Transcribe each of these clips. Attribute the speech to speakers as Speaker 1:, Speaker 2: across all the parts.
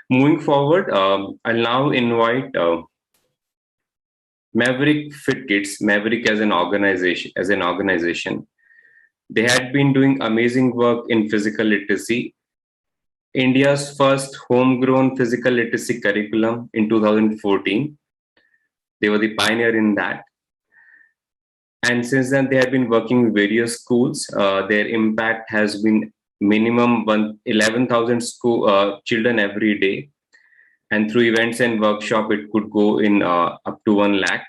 Speaker 1: Moving forward, I'll now invite Maverick Fit Kids. Maverick as an organization, they had been doing amazing work in physical literacy. India's first homegrown physical literacy curriculum in 2014. They were the pioneer in that. And since then, they have been working with various schools. Their impact has been minimum 11,000 children every day. And through events and workshop, it could go in up to 1 lakh.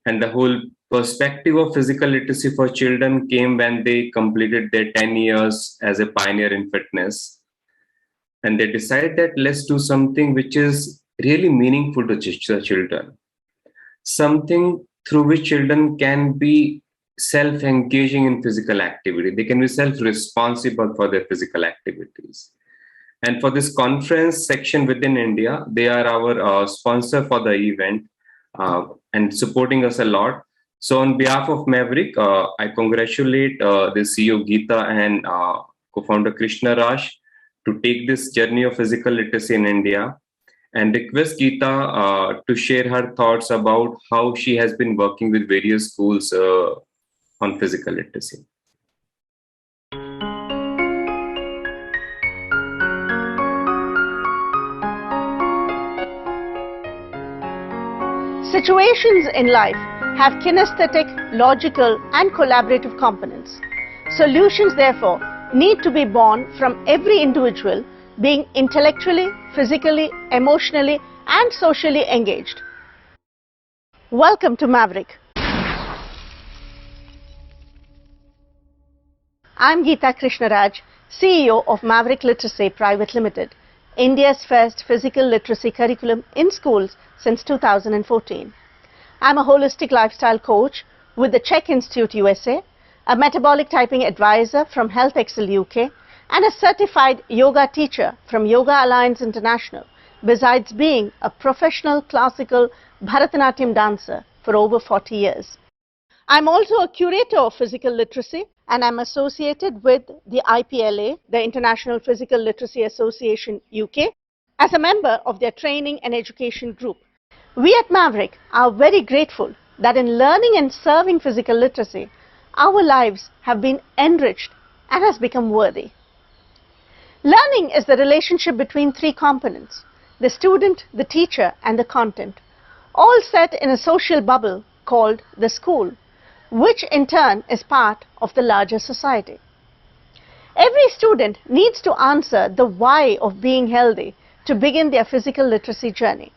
Speaker 1: And the whole perspective of physical literacy for children came when they completed their 10 years as a pioneer in fitness. And they decided that let's do something which is really meaningful to the children. Something through which children can be self-engaging in physical activity. They can be self-responsible for their physical activities. And for this conference section within India, they are our sponsor for the event and supporting us a lot. So on behalf of Maverick, I congratulate the CEO Geeta and co-founder Krishna Raj to take this journey of physical literacy in India, and request Geeta to share her thoughts about how she has been working with various schools on physical literacy.
Speaker 2: Situations in life have kinesthetic, logical, and collaborative components. Solutions, therefore, need to be born from every individual being intellectually, physically, emotionally, and socially engaged. Welcome to Maverick. I'm Geeta Krishnaraj, CEO of Maverick Literacy Private Limited, India's first physical literacy curriculum in schools since 2014. I'm a holistic lifestyle coach with the Czech Institute USA, a metabolic typing advisor from Health Excel UK, and a certified yoga teacher from Yoga Alliance International, besides being a professional classical Bharatanatyam dancer for over 40 years. I'm also a curator of physical literacy, and I'm associated with the IPLA, the International Physical Literacy Association UK, as a member of their training and education group. We at Maverick are very grateful that in learning and serving physical literacy, our lives have been enriched and has become worthy. Learning is the relationship between three components: the student, the teacher, and the content, all set in a social bubble called the school, which in turn is part of the larger society. Every student needs to answer the why of being healthy to begin their physical literacy journey.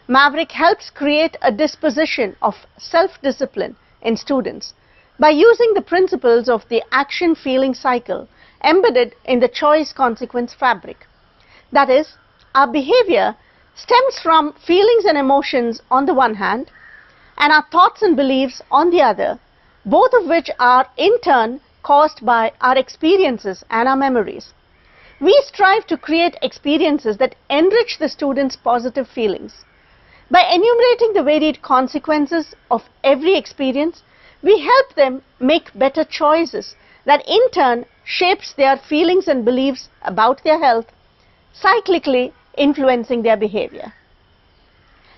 Speaker 2: Maverick helps create a disposition of self-discipline in students by using the principles of the action-feeling cycle embedded in the choice-consequence fabric. That is, our behavior stems from feelings and emotions on the one hand, and our thoughts and beliefs on the other, both of which are in turn caused by our experiences and our memories. We strive to create experiences that enrich the students' positive feelings. By enumerating the varied consequences of every experience, we help them make better choices that in turn shapes their feelings and beliefs about their health, cyclically influencing their behavior.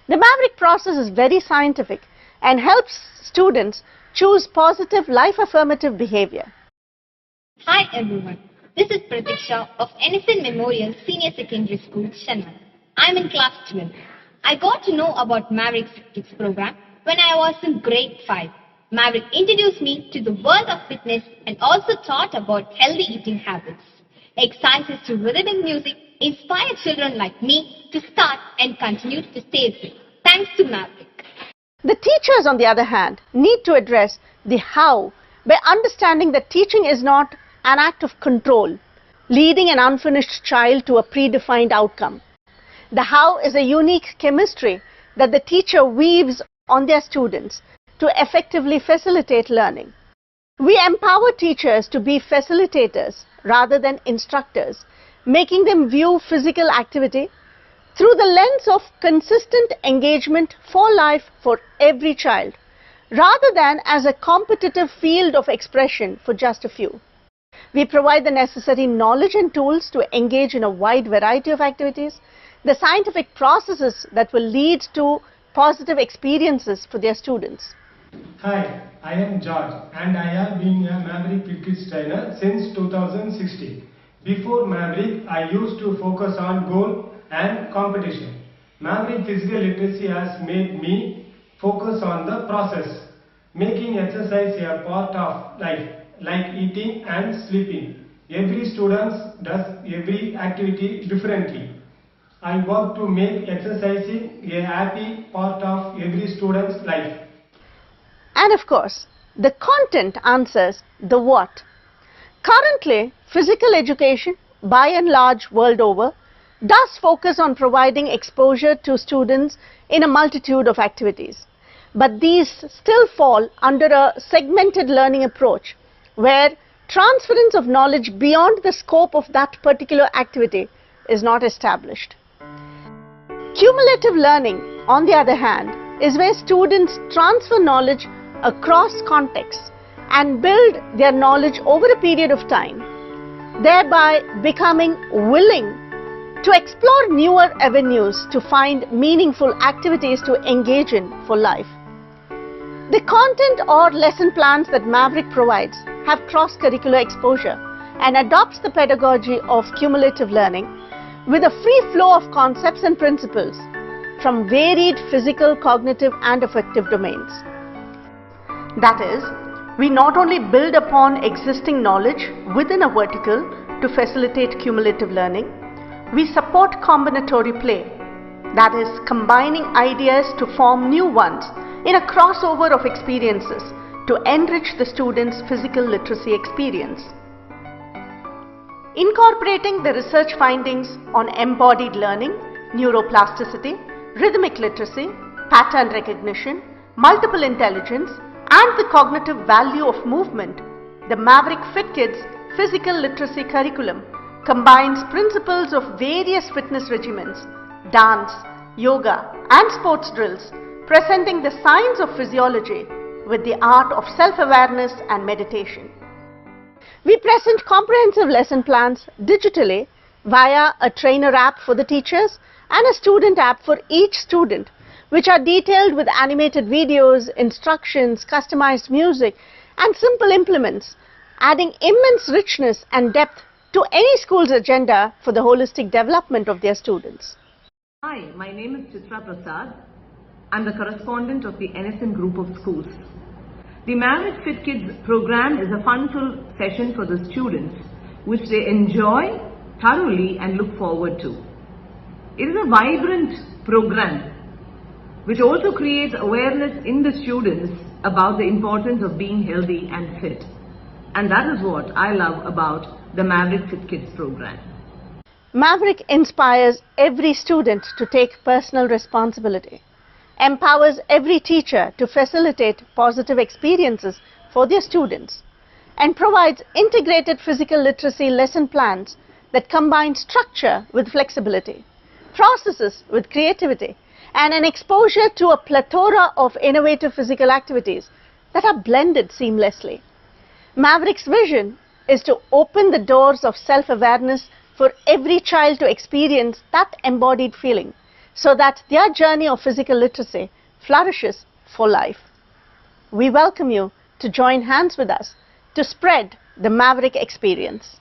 Speaker 2: The Maverick process is very scientific and helps students choose positive life-affirmative behavior.
Speaker 3: Hi everyone, this is Pratiksha of NSN Memorial Senior Secondary School, Chennai. I'm in class 12. I got to know about Maverick Kids program when I was in grade 5. Maverick introduced me to the world of fitness and also taught about healthy eating habits. Exercises to rhythmic music inspire children like me to start and continue to stay fit. Thanks to Maverick.
Speaker 2: The teachers, on the other hand, need to address the how by understanding that teaching is not an act of control, leading an unfinished child to a predefined outcome. The how is a unique chemistry that the teacher weaves on their students to effectively facilitate learning. We empower teachers to be facilitators rather than instructors, making them view physical activity through the lens of consistent engagement for life for every child, rather than as a competitive field of expression for just a few. We provide the necessary knowledge and tools to engage in a wide variety of activities, the scientific processes that will lead to positive experiences for their students.
Speaker 4: Hi, I am George and I have been a Maverick Fit Kids trainer since 2016. Before Maverick, I used to focus on goal and competition. Maverick Physical Literacy has made me focus on the process, making exercise a part of life, like eating and sleeping. Every student does every activity differently. I work to make exercising a happy part of every student's life.
Speaker 2: And of course, the content answers the what. Currently, physical education, by and large world over, does focus on providing exposure to students in a multitude of activities. But these still fall under a segmented learning approach, where transference of knowledge beyond the scope of that particular activity is not established. Cumulative learning, on the other hand, is where students transfer knowledge across contexts and build their knowledge over a period of time, thereby becoming willing to explore newer avenues to find meaningful activities to engage in for life. The content or lesson plans that Maverick provides have cross-curricular exposure and adopts the pedagogy of cumulative learning with a free flow of concepts and principles from varied physical, cognitive and affective domains. That is, we not only build upon existing knowledge within a vertical to facilitate cumulative learning, we support combinatory play, that is, combining ideas to form new ones in a crossover of experiences to enrich the student's physical literacy experience. Incorporating the research findings on embodied learning, neuroplasticity, rhythmic literacy, pattern recognition, multiple intelligence, and the cognitive value of movement, the Maverick Fit Kids Physical Literacy Curriculum combines principles of various fitness regimens, dance, yoga, and sports drills, presenting the science of physiology with the art of self-awareness and meditation. We present comprehensive lesson plans digitally via a trainer app for the teachers and a student app for each student, which are detailed with animated videos, instructions, customized music, and simple implements, adding immense richness and depth to any school's agenda for the holistic development of their students.
Speaker 5: Hi, my name is Chitra Prasad. I'm the correspondent of the NSN Group of Schools. The Maverick Fit Kids program is a fun-filled session for the students, which they enjoy thoroughly and look forward to. It is a vibrant program which also creates awareness in the students about the importance of being healthy and fit. And that is what I love about the Maverick Fit Kids program.
Speaker 2: Maverick inspires every student to take personal responsibility, empowers every teacher to facilitate positive experiences for their students, and provides integrated physical literacy lesson plans that combine structure with flexibility, processes with creativity, and an exposure to a plethora of innovative physical activities that are blended seamlessly. Maverick's vision is to open the doors of self-awareness for every child to experience that embodied feeling, so that their journey of physical literacy flourishes for life. We welcome you to join hands with us to spread the Maverick experience.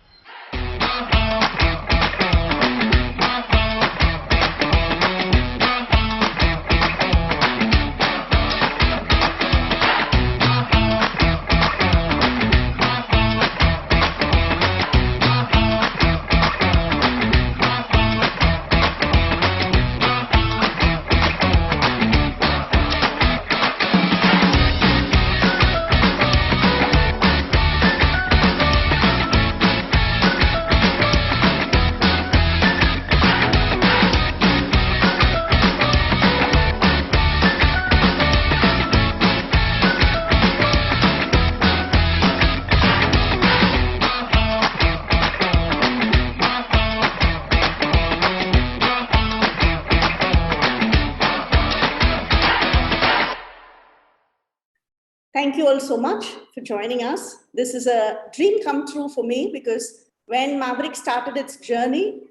Speaker 2: Thank you all so much for joining us. This is a dream come true for me because when Maverick started its journey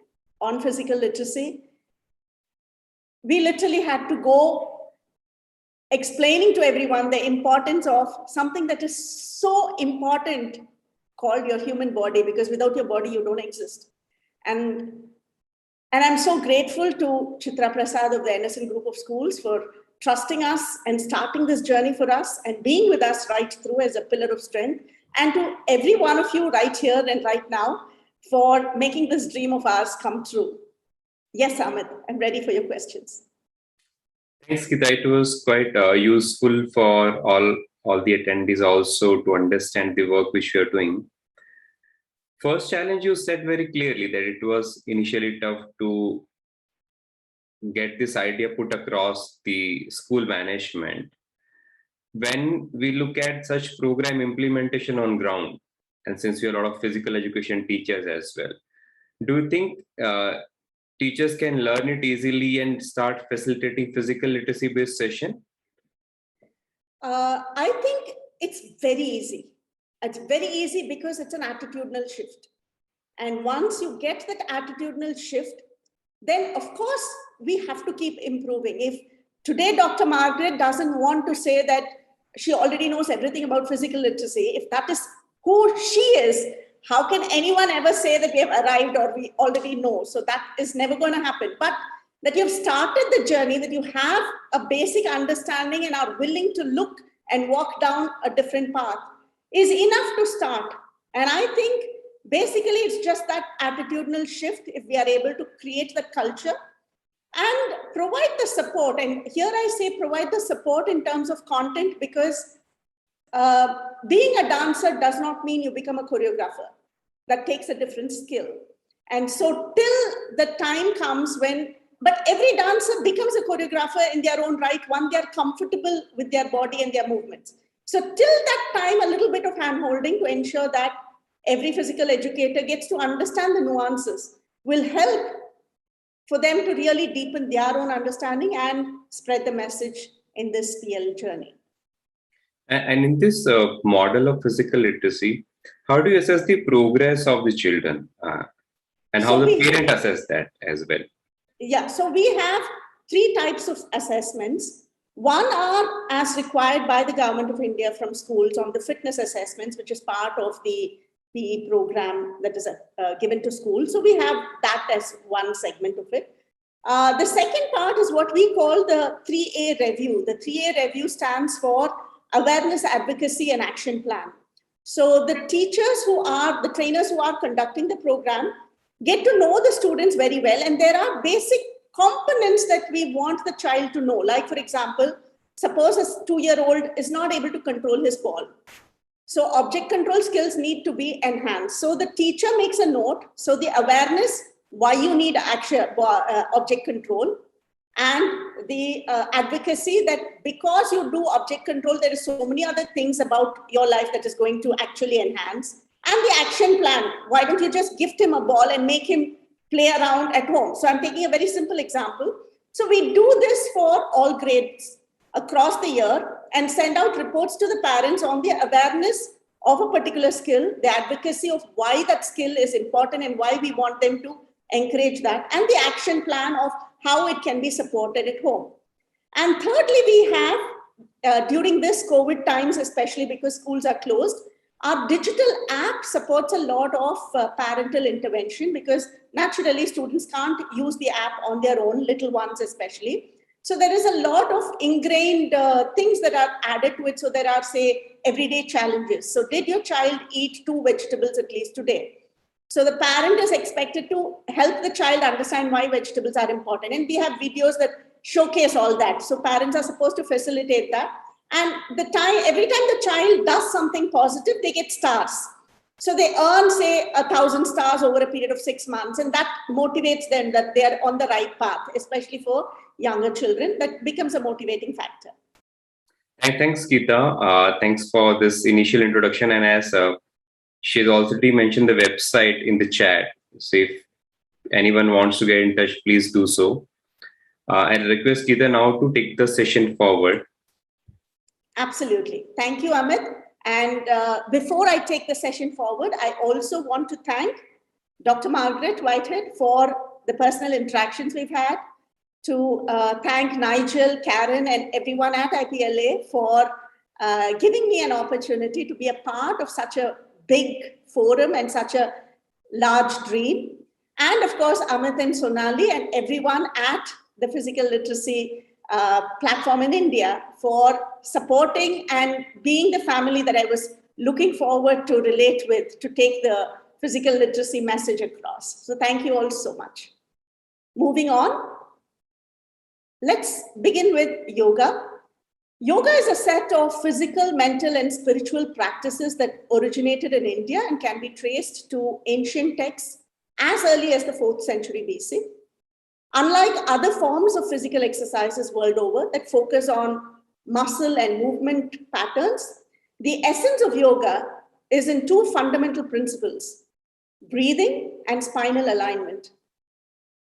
Speaker 2: on physical literacy, we literally had to go explaining to everyone the importance of something that is so important called your human body, because without your body, you don't exist. And I'm so grateful to Chitra Prasad of the NSN Group of Schools for trusting us and starting this journey for us and being with us right through as a pillar of strength. And to every one of you right here and right now for making this dream of ours come true. Yes, Amit, I'm ready for your questions.
Speaker 1: Thanks, Geeta. It was quite useful for all the attendees also to understand the work which you are doing. First challenge, you said very clearly that it was initially tough to get this idea put across the school management. When we look at such program implementation on ground, and since we are a lot of physical education teachers as well, do you think teachers can learn it easily and start facilitating physical literacy based session?
Speaker 2: I think it's very easy. It's very easy because it's an attitudinal shift. And once you get that attitudinal shift, then of course we have to keep improving. If today Dr. Margaret doesn't want to say that she already knows everything about physical literacy, if that is who she is, how can anyone ever say that we have arrived or we already know? So that is never going to happen. But that you've started the journey, that you have a basic understanding and are willing to look and walk down a different path is enough to start. And I think basically it's just that attitudinal shift if we are able to create the culture and provide the support. And here I say provide the support in terms of content, because being a dancer does not mean you become a choreographer. That takes a different skill. And so till the time comes when, but every dancer becomes a choreographer in their own right when they're comfortable with their body and their movements. So till that time, a little bit of hand-holding to ensure that every physical educator gets to understand the nuances will help for them to really deepen their own understanding and spread the message in this PL journey.
Speaker 1: And in this model of physical literacy, how do you assess the progress of the children and how the parent assess that as well?
Speaker 2: Yeah, so we have 3 types of assessments. One are as required by the Government of India from schools on the fitness assessments, which is part of the PE program that is given to schools. So we have that as one segment of it. The second part is what we call the 3A review. The 3A review stands for Awareness, Advocacy and Action Plan. So the teachers who are, the trainers who are conducting the program get to know the students very well. And there are basic components that we want the child to know. Like, for example, suppose a 2-year-old is not able to control his ball. So object control skills need to be enhanced. So the teacher makes a note. So the awareness, why you need object control, and the advocacy that because you do object control, there is so many other things about your life that is going to actually enhance. And the action plan, why don't you just gift him a ball and make him play around at home? So I'm taking a very simple example. So we do this for all grades across the year and send out reports to the parents on the awareness of a particular skill, the advocacy of why that skill is important and why we want them to encourage that, and the action plan of how it can be supported at home. And thirdly, we have, during this COVID times, especially because schools are closed, our digital app supports a lot of parental intervention, because naturally students can't use the app on their own, little ones especially. So there is a lot of ingrained things that are added to it. So there are, say, everyday challenges. So did your child eat 2 vegetables at least today? So the parent is expected to help the child understand why vegetables are important. And we have videos that showcase all that. So parents are supposed to facilitate that. And every time the child does something positive, they get stars. So they earn, say, 1,000 stars over a period of 6 months. And that motivates them that they are on the right path, especially for younger children. That becomes a motivating factor.
Speaker 1: Thanks, Geeta. Thanks for this initial introduction. And as she's already mentioned the website in the chat. So if anyone wants to get in touch, please do so. I request Geeta now to take the session forward.
Speaker 2: Absolutely. Thank you, Amit. And before I take the session forward, I also want to thank Dr. Margaret Whitehead for the personal interactions we've had, to thank Nigel, Karen, and everyone at IPLA for giving me an opportunity to be a part of such a big forum and such a large dream. And of course, Amit and Sonali and everyone at the Physical Literacy platform in India for supporting and being the family that I was looking forward to relate with to take the physical literacy message across. So thank you all so much. Moving on, let's begin with yoga. Yoga is a set of physical, mental, and spiritual practices that originated in India and can be traced to ancient texts as early as the 4th century BC. Unlike other forms of physical exercises world over that focus on muscle and movement patterns, the essence of yoga is in two fundamental principles: breathing and spinal alignment.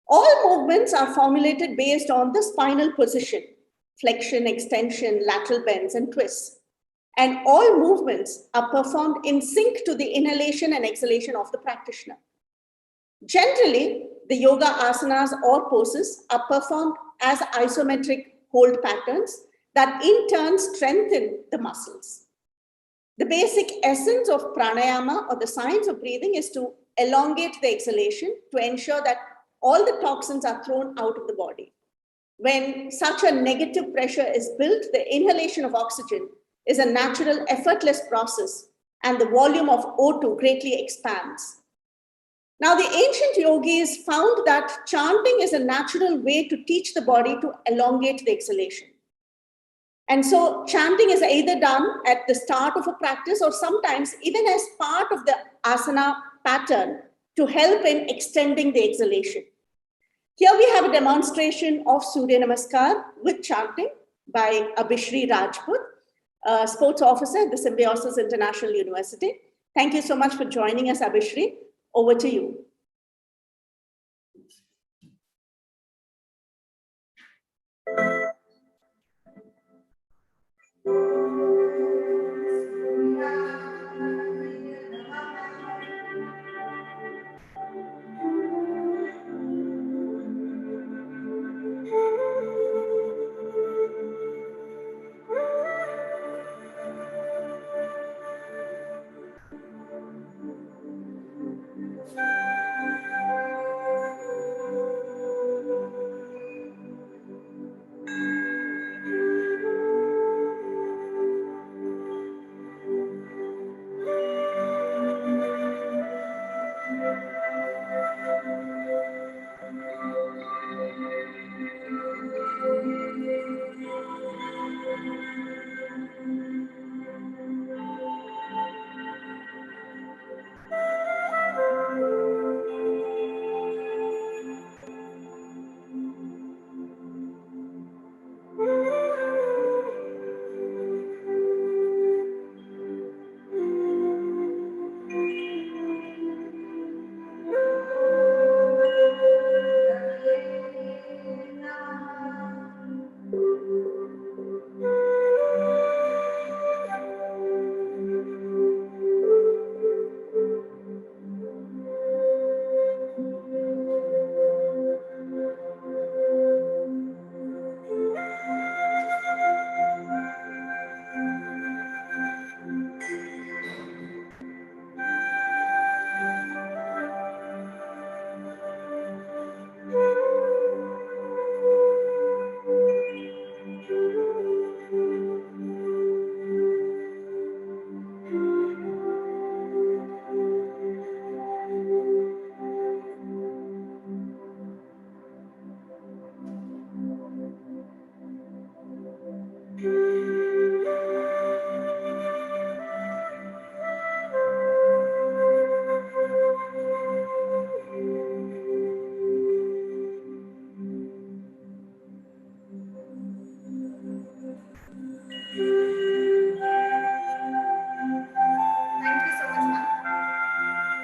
Speaker 2: All movements are formulated based on the spinal position: flexion, extension, lateral bends, and twists. And all movements are performed in sync to the inhalation and exhalation of the practitioner. Generally, the yoga asanas or poses are performed as isometric hold patterns that in turn strengthen the muscles. The basic essence of pranayama, or the science of breathing, is to elongate the exhalation to ensure that all the toxins are thrown out of the body. When such a negative pressure is built, the inhalation of oxygen is a natural, effortless process, and the volume of O2 greatly expands. Now, the ancient yogis found that chanting is a natural way to teach the body to elongate the exhalation. And so chanting is either done at the start of a practice or sometimes even as part of the asana pattern to help in extending the exhalation. Here we have a demonstration of Surya Namaskar with chanting by Abhishri Rajput, a sports officer at the Symbiosis International University. Thank you so much for joining us, Abhishri. Over to you.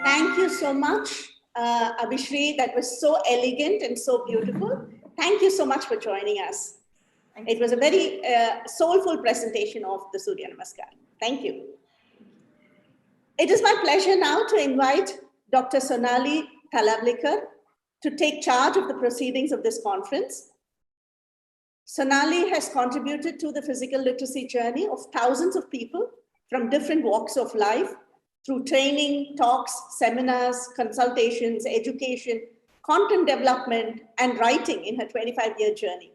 Speaker 2: Thank you so much, Abhishri. That was so elegant and so beautiful. Thank you so much for joining us. It was a very soulful presentation of the Surya Namaskar. Thank you. It is my pleasure now to invite Dr. Sonali Talavlikar to take charge of the proceedings of this conference. Sonali has contributed to the physical literacy journey of thousands of people from different walks of life through training, talks, seminars, consultations, education, content development, and writing in her 25-year journey.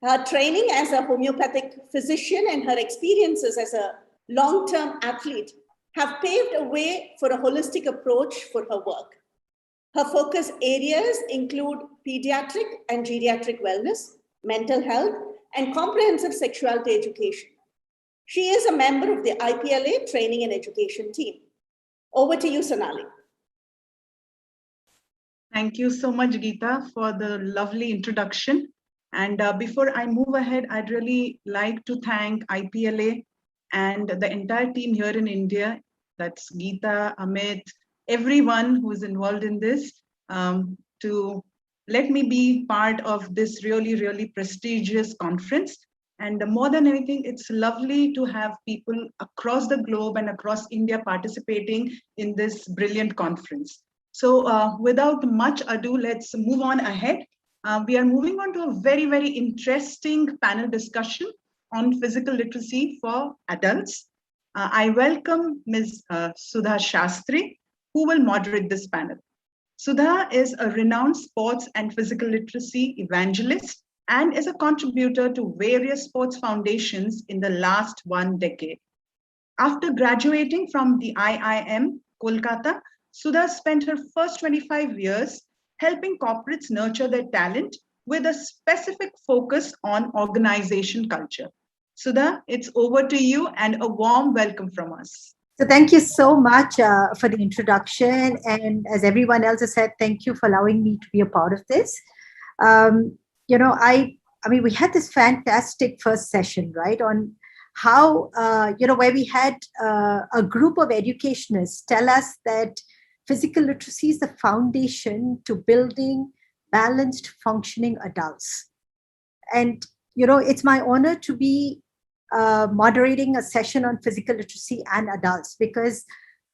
Speaker 2: Her training as a homeopathic physician and her experiences as a long-term athlete have paved a way for a holistic approach for her work. Her focus areas include pediatric and geriatric wellness, mental health, and comprehensive sexuality education. She is a member of the IPLA training and education team. Over to you, Sonali.
Speaker 6: Thank you so much, Geeta, for the lovely introduction. And before I move ahead, I'd really like to thank IPLA and the entire team here in India. That's Geeta, Amit, everyone who is involved in this, to let me be part of this really, really prestigious conference. And more than anything, it's lovely to have people across the globe and across India participating in this brilliant conference. So without much ado, let's move on ahead. We are moving on to a very, very interesting panel discussion on physical literacy for adults. I welcome Ms. Sudha Shastri, who will moderate this panel. Sudha is a renowned sports and physical literacy evangelist and is a contributor to various sports foundations in the last 1 decade. After graduating from the IIM, Kolkata, Sudha spent her first 25 years helping corporates nurture their talent with a specific focus on organization culture. Sudha, it's over to you and a warm welcome from us.
Speaker 7: So thank you so much for the introduction. And as everyone else has said, thank you for allowing me to be a part of this. You know, I mean, we had this fantastic first session, right, on how, you know, where we had a group of educationists tell us that physical literacy is the foundation to building balanced, functioning adults. And, you know, it's my honor to be moderating a session on physical literacy and adults, because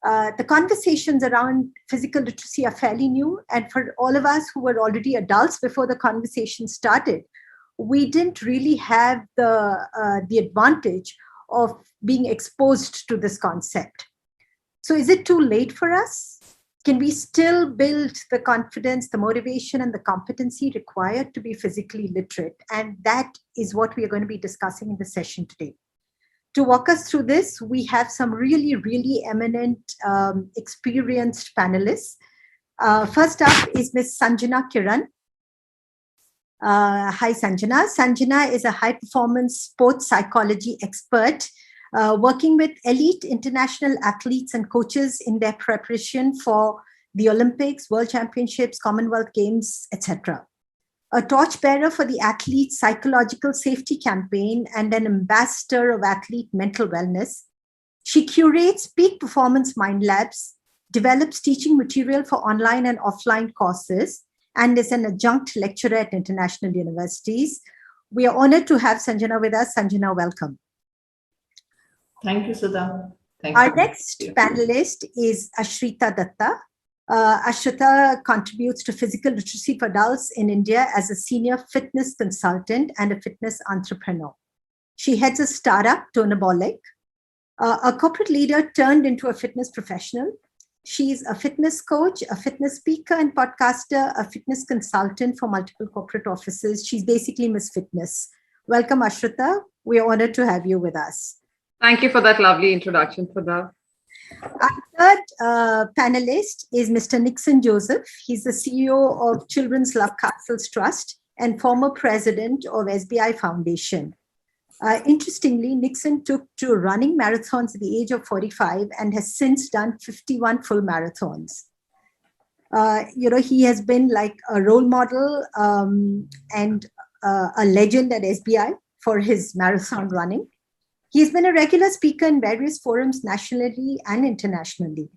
Speaker 7: the conversations around physical literacy are fairly new. And for all of us who were already adults before the conversation started, we didn't really have the advantage of being exposed to this concept. So is it too late for us? Can we still build the confidence, the motivation, and the competency required to be physically literate? And that is what we are going to be discussing in the session today. To walk us through this, we have some really, really eminent, experienced panelists. First up is Ms. Sanjana Kiran. Hi, Sanjana. Sanjana is a high-performance sports psychology expert working with elite international athletes and coaches in their preparation for the Olympics, World Championships, Commonwealth Games, etc. A torchbearer for the athlete psychological safety campaign and an ambassador of athlete mental wellness. She curates peak performance mind labs, develops teaching material for online and offline courses, and is an adjunct lecturer at international universities. We are honored to have Sanjana with us. Sanjana, welcome.
Speaker 5: Thank you, Sudha.
Speaker 7: Our next panelist is Ashrita Datta. Ashrita contributes to physical literacy for adults in India as a senior fitness consultant and a fitness entrepreneur. She heads a startup, Tonabolic, a corporate leader turned into a fitness professional. She's a fitness coach, a fitness speaker and podcaster, a fitness consultant for multiple corporate offices. She's basically Miss Fitness. Welcome, Ashrita. We are honored to have you with us.
Speaker 8: Thank you for that lovely introduction, Sudha.
Speaker 7: Our third panelist is Mr. Nixon Joseph. He's the CEO of Children's Love Castles Trust and former president of SBI Foundation. Interestingly, Nixon took to running marathons at the age of 45 and has since done 51 full marathons. You know, he has been like a role model and a legend at SBI for his marathon running. He's been a regular speaker in various forums nationally and internationally.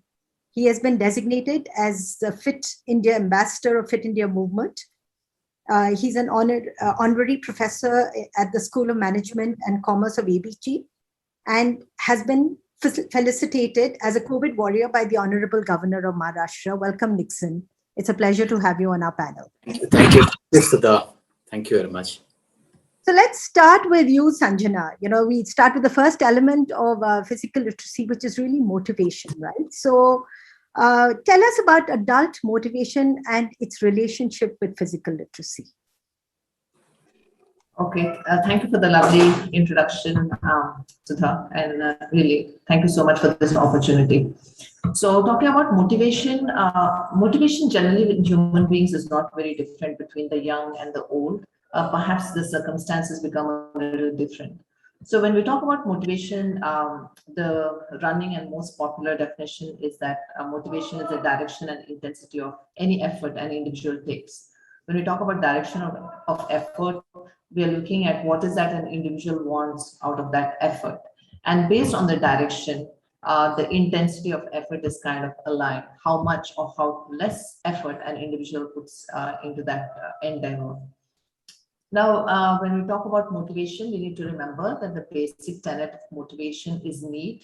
Speaker 7: He has been designated as the Fit India Ambassador of Fit India Movement. He's an honorary professor at the School of Management and Commerce of ABG and has been felicitated as a COVID warrior by the Honorable Governor of Maharashtra. Welcome, Nixon. It's a pleasure to have you on our panel.
Speaker 9: Thank you, Sudha. Thank you very much.
Speaker 7: So let's start with you, Sanjana. We start with the first element of physical literacy, which is really motivation, right? So tell us about adult motivation and its relationship with physical literacy.
Speaker 5: Okay, thank you for the lovely introduction, Sudha, and really thank you so much for this opportunity. So talking about motivation, motivation generally in human beings is not very different between the young and the old. Perhaps the circumstances become a little different. So when we talk about motivation, the running and most popular definition is that motivation is the direction and intensity of any effort an individual takes. When we talk about direction of effort, we are looking at what is that an individual wants out of that effort. And based on the direction, the intensity of effort is kind of aligned, how much or how less effort an individual puts into that endeavor. Now, when we talk about motivation, we need to remember that the basic tenet of motivation is need.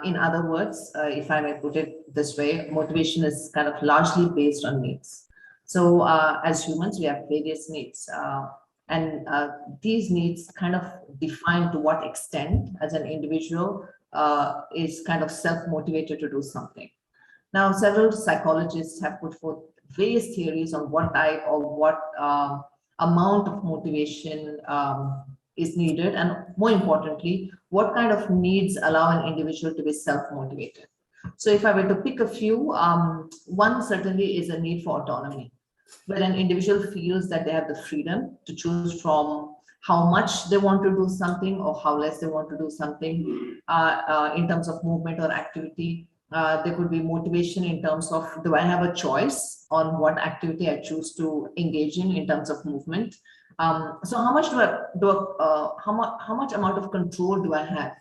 Speaker 5: In other words, if I may put it this way, motivation is kind of largely based on needs. So as humans, we have various needs. And these needs kind of define to what extent as an individual is kind of self-motivated to do something. Now, several psychologists have put forth various theories on what type or what amount of motivation is needed, and more importantly, what kind of needs allow an individual to be self-motivated. So if I were to pick a few, one certainly is a need for autonomy, where an individual feels that they have the freedom to choose from how much they want to do something or how less they want to do something in terms of movement or activity. There could be motivation in terms of, do I have a choice on what activity I choose to engage in terms of movement? So how much how much amount of control do I have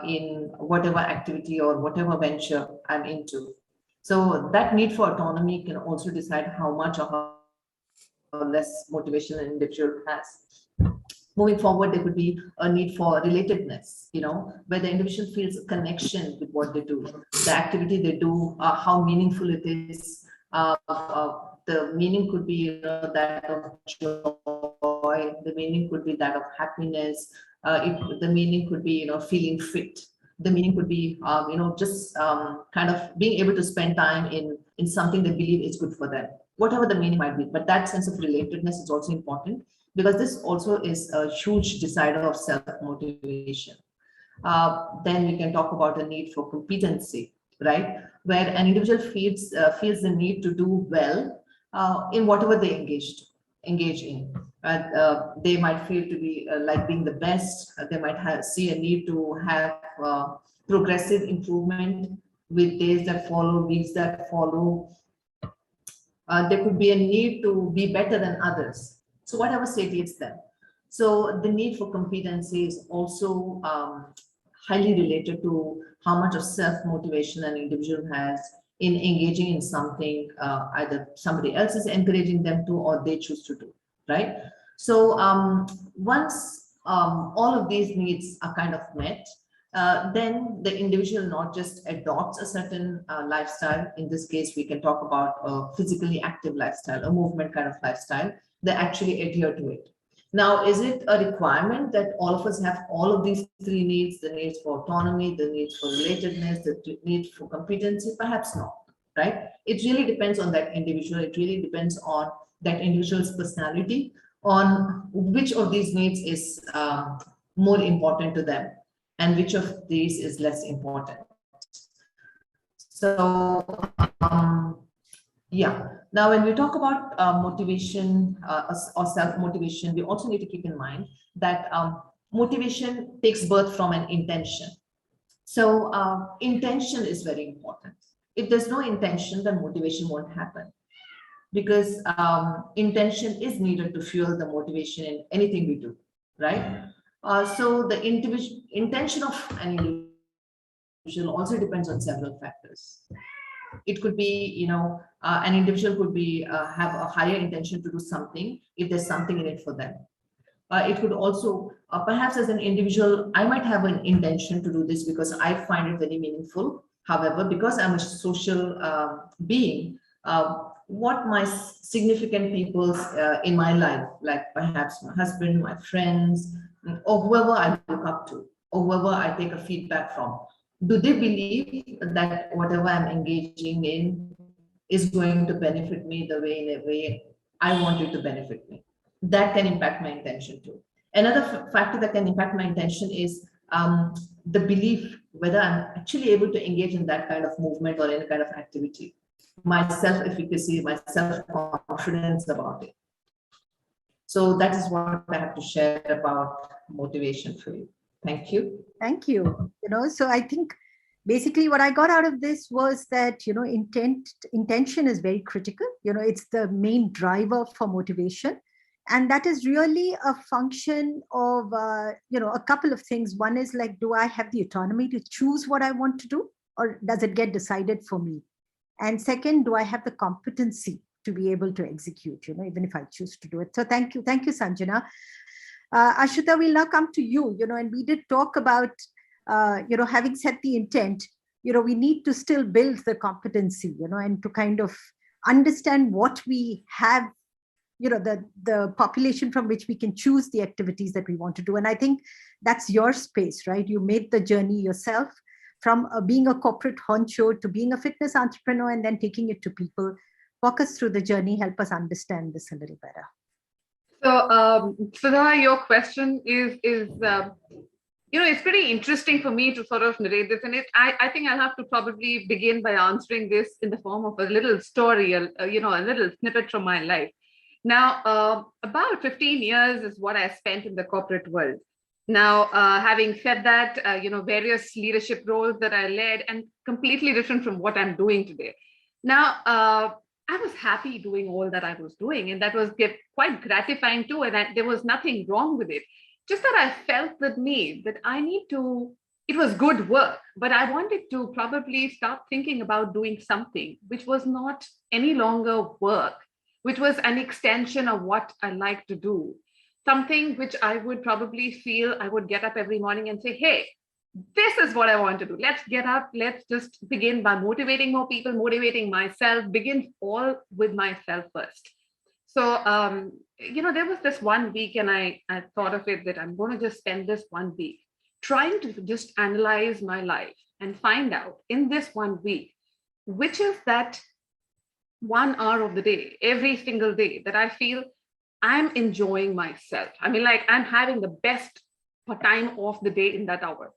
Speaker 5: in whatever activity or whatever venture I'm into? So that need for autonomy can also decide how much or how less motivation an individual has. Moving forward, there could be a need for relatedness, where the individual feels a connection with what they do, the activity they do, how meaningful it is. The meaning could be that of joy, the meaning could be that of happiness, the meaning could be feeling fit, the meaning could be just kind of being able to spend time in something they believe is good for them, whatever the meaning might be. But that sense of relatedness is also important, because this also is a huge decider of self-motivation. Then we can talk about a need for competency, right? Where an individual feels the need to do well in whatever they engage in. They might feel to be like being the best. They might see a need to have progressive improvement with days that follow, weeks that follow. There could be a need to be better than others. So whatever satiates them. So the need for competency is also highly related to how much of self-motivation an individual has in engaging in something either somebody else is encouraging them to or they choose to do, right? So once all of these needs are kind of met, then the individual not just adopts a certain lifestyle. In this case, we can talk about a physically active lifestyle, a movement kind of lifestyle. They actually adhere to it. Now, is it a requirement that all of us have all of these three needs, the needs for autonomy, the needs for relatedness, the need for competency? Perhaps not, right? It really depends on that individual. It really depends on that individual's personality, on which of these needs is more important to them and which of these is less important. So, yeah. Now, when we talk about motivation or self-motivation, we also need to keep in mind that motivation takes birth from an intention. So intention is very important. If there's no intention, then motivation won't happen, because intention is needed to fuel the motivation in anything we do, right? So the intention of an individual also depends on several factors. It could be, an individual could be have a higher intention to do something if there's something in it for them. It could also, perhaps as an individual, I might have an intention to do this because I find it very meaningful. However, because I'm a social being, what my significant people in my life, like perhaps my husband, my friends, or whoever I look up to, or whoever I take a feedback from, do they believe that whatever I'm engaging in is going to benefit me the way in a way I want it to benefit me? That can impact my intention too. Another factor that can impact my intention is the belief whether I'm actually able to engage in that kind of movement or any kind of activity. My self-efficacy, my self-confidence about it. So that is what I have to share about motivation for you. Thank you.
Speaker 7: Thank you. So I think basically what I got out of this was that, intention is very critical. It's the main driver for motivation. And that is really a function of, a couple of things. One is like, do I have the autonomy to choose what I want to do, or does it get decided for me? And second, do I have the competency to be able to execute, even if I choose to do it? So thank you, Sanjana. Ashuta, we'll now come to you, and we did talk about, having set the intent, we need to still build the competency, and to kind of understand what we have, the population from which we can choose the activities that we want to do. And I think that's your space, right? You made the journey yourself from being a corporate honcho to being a fitness entrepreneur and then taking it to people. Walk us through the journey, help us understand this a little better.
Speaker 8: So, Sudha, your question is it's pretty interesting for me to sort of narrate this. And I think I'll have to probably begin by answering this in the form of a little story, a little snippet from my life. Now, about 15 years is what I spent in the corporate world. Now, having said that, various leadership roles that I led and completely different from what I'm doing today. Now, I was happy doing all that I was doing, and that was quite gratifying too. And there was nothing wrong with it. Just that I felt the need that it was good work, but I wanted to probably start thinking about doing something which was not any longer work, which was an extension of what I like to do. Something which I would probably feel I would get up every morning and say, hey, this is what I want to do. Let's get up. Let's just begin by motivating more people, motivating myself, begin all with myself first. So, there was this 1 week and I thought of it that I'm going to just spend this 1 week trying to just analyze my life and find out in this 1 week, which is that 1 hour of the day, every single day that I feel I'm enjoying myself. I mean, like I'm having the best time of the day in that hour.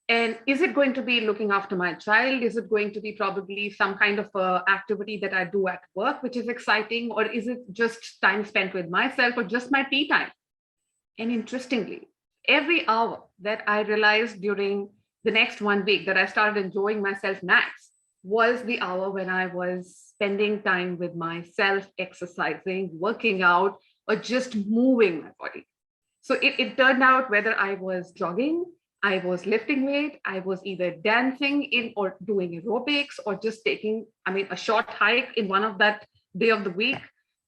Speaker 8: And is it going to be looking after my child? Is it going to be probably some kind of activity that I do at work, which is exciting? Or is it just time spent with myself or just my tea time? And interestingly, every hour that I realized during the next 1 week that I started enjoying myself max was the hour when I was spending time with myself, exercising, working out, or just moving my body. So it turned out whether I was jogging, I was lifting weight, I was either dancing in or doing aerobics or just taking, a short hike in one of that day of the week,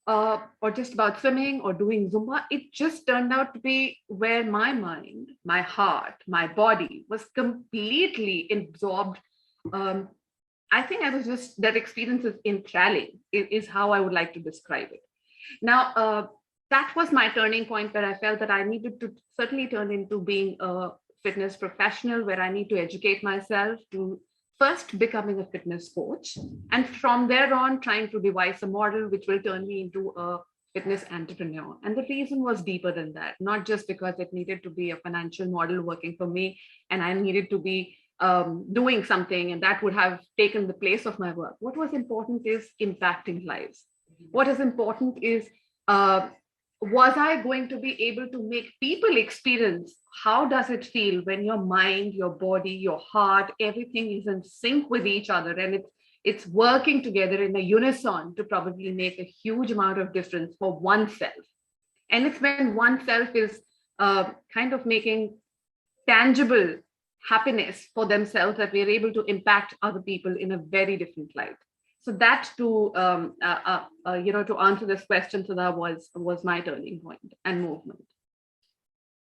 Speaker 8: or just about swimming or doing Zumba. It just turned out to be where my mind, my heart, my body was completely absorbed. I think I was just, that experience is enthralling, is how I would like to describe it. Now, that was my turning point where I felt that I needed to certainly turn into being a fitness professional, where I need to educate myself to first becoming a fitness coach. And from there on, trying to devise a model which will turn me into a fitness entrepreneur. And the reason was deeper than that, not just because it needed to be a financial model working for me and I needed to be doing something and that would have taken the place of my work. What was important is impacting lives. What is important is, was I going to be able to make people experience how does it feel when your mind, your body, your heart, everything is in sync with each other and it's working together in a unison to probably make a huge amount of difference for oneself. And it's when oneself is kind of making tangible happiness for themselves, that we are able to impact other people in a very different light. So that to to answer this question, Sudha, was my turning point and movement.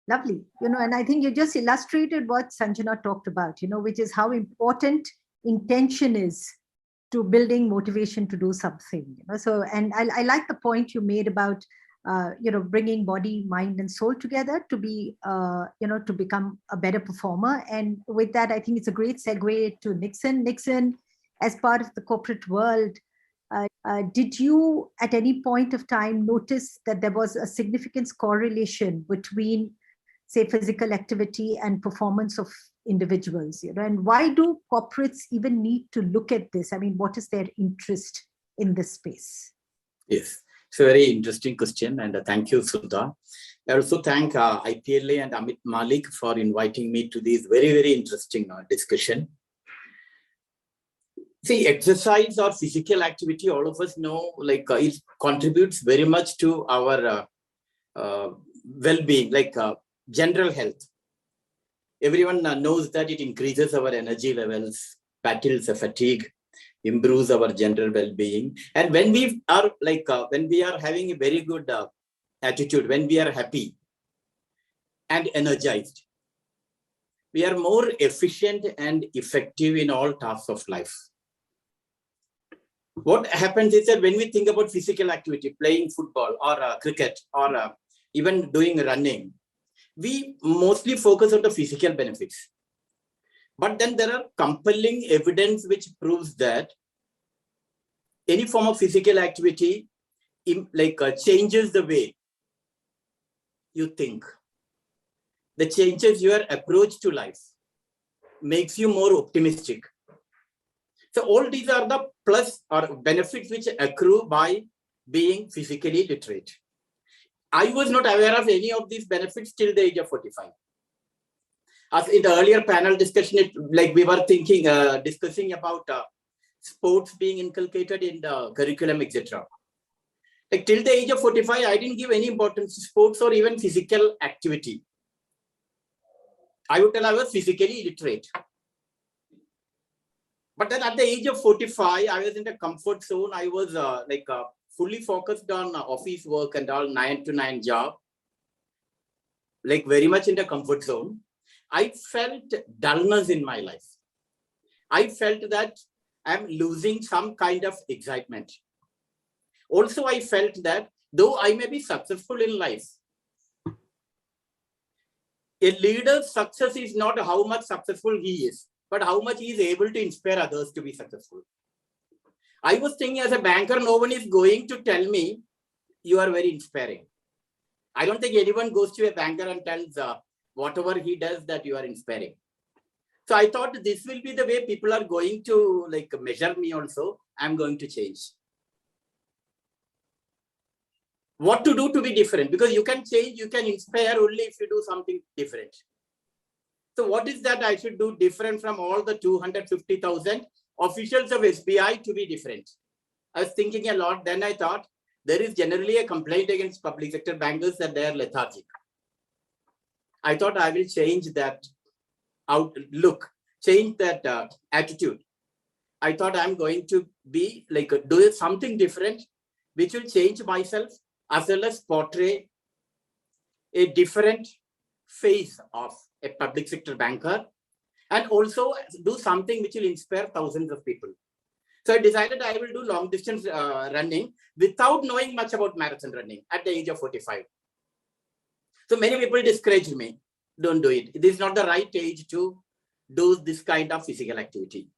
Speaker 7: Lovely. And I think you just illustrated what Sanjana talked about, which is how important intention is to building motivation to do something. So, and I like the point you made about bringing body, mind, and soul together to be, to become a better performer. And with that, I think it's a great segue to Nixon. Nixon, as part of the corporate world, did you at any point of time notice that there was a significant correlation between, say, physical activity and performance of individuals? And why do corporates even need to look at this? I mean, what is their interest in this space?
Speaker 9: Yes. It's a very interesting question, and thank you, Sudha. I also thank IPLA and Amit Malik for inviting me to this very, very interesting discussion. See, exercise or physical activity, all of us know, it contributes very much to our well-being, general health. Everyone knows that it increases our energy levels, battles fatigue, improves our general well-being. And when we are when we are having a very good attitude, when we are happy and energized, we are more efficient and effective in all tasks of life. What happens is that when we think about physical activity, playing football or cricket or even doing running, we mostly focus on the physical benefits. But then there are compelling evidence which proves that any form of physical activity changes the way you think. That changes your approach to life, makes you more optimistic. So all these are the plus or benefits which accrue by being physically literate. I was not aware of any of these benefits till the age of 45. As in the earlier panel discussion, we were discussing about sports being inculcated in the curriculum, etc. Till the age of 45, I didn't give any importance to sports or even physical activity. I would tell I was physically illiterate. But then at the age of 45, I was in the comfort zone. I was fully focused on office work and all 9-to-9 job, very much in the comfort zone. I felt dullness in my life. I felt that I'm losing some kind of excitement. Also, I felt that though I may be successful in life, a leader's success is not how much successful he is, but how much he is able to inspire others to be successful. I was thinking, as a banker, no one is going to tell me you are very inspiring. I don't think anyone goes to a banker and tells whatever he does that you are inspiring. So I thought this will be the way people are going to measure me also. I'm going to change. What to do to be different? Because you can change, you can inspire only if you do something different. So what is that I should do different from all the 250,000 officials of SBI to be different? I was thinking a lot. Then I thought there is generally a complaint against public sector bankers that they are lethargic. I thought I will change that outlook, change that attitude. I thought I'm going to be do something different, which will change myself as well as portray a different face of a public sector banker, and also do something which will inspire thousands of people. So I decided I will do long distance running without knowing much about marathon running at the age of 45. So many people discouraged me. Don't do it. This is not the right age to do this kind of physical activity.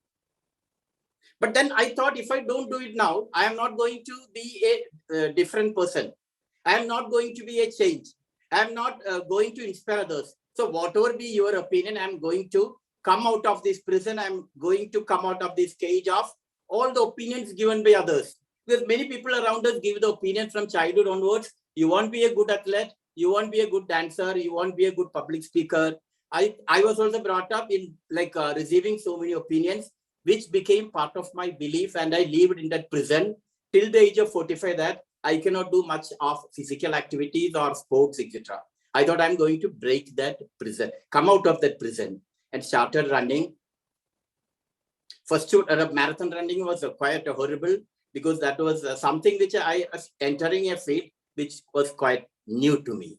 Speaker 9: But then I thought, if I don't do it now, I am not going to be a different person. I am not going to be a change. I am not going to inspire others. So whatever be your opinion, I am going to come out of this prison. I am going to come out of this cage of all the opinions given by others. Because many people around us give the opinions from childhood onwards. You won't be a good athlete. You won't be a good dancer. You won't be a good public speaker. I was also brought up in receiving so many opinions, which became part of my belief. And I lived in that prison till the age of 45 that I cannot do much of physical activities or sports, etc. I thought I'm going to break that prison, come out of that prison and started running. First marathon running was quite horrible because that was something which I was entering a field which was quite new to me.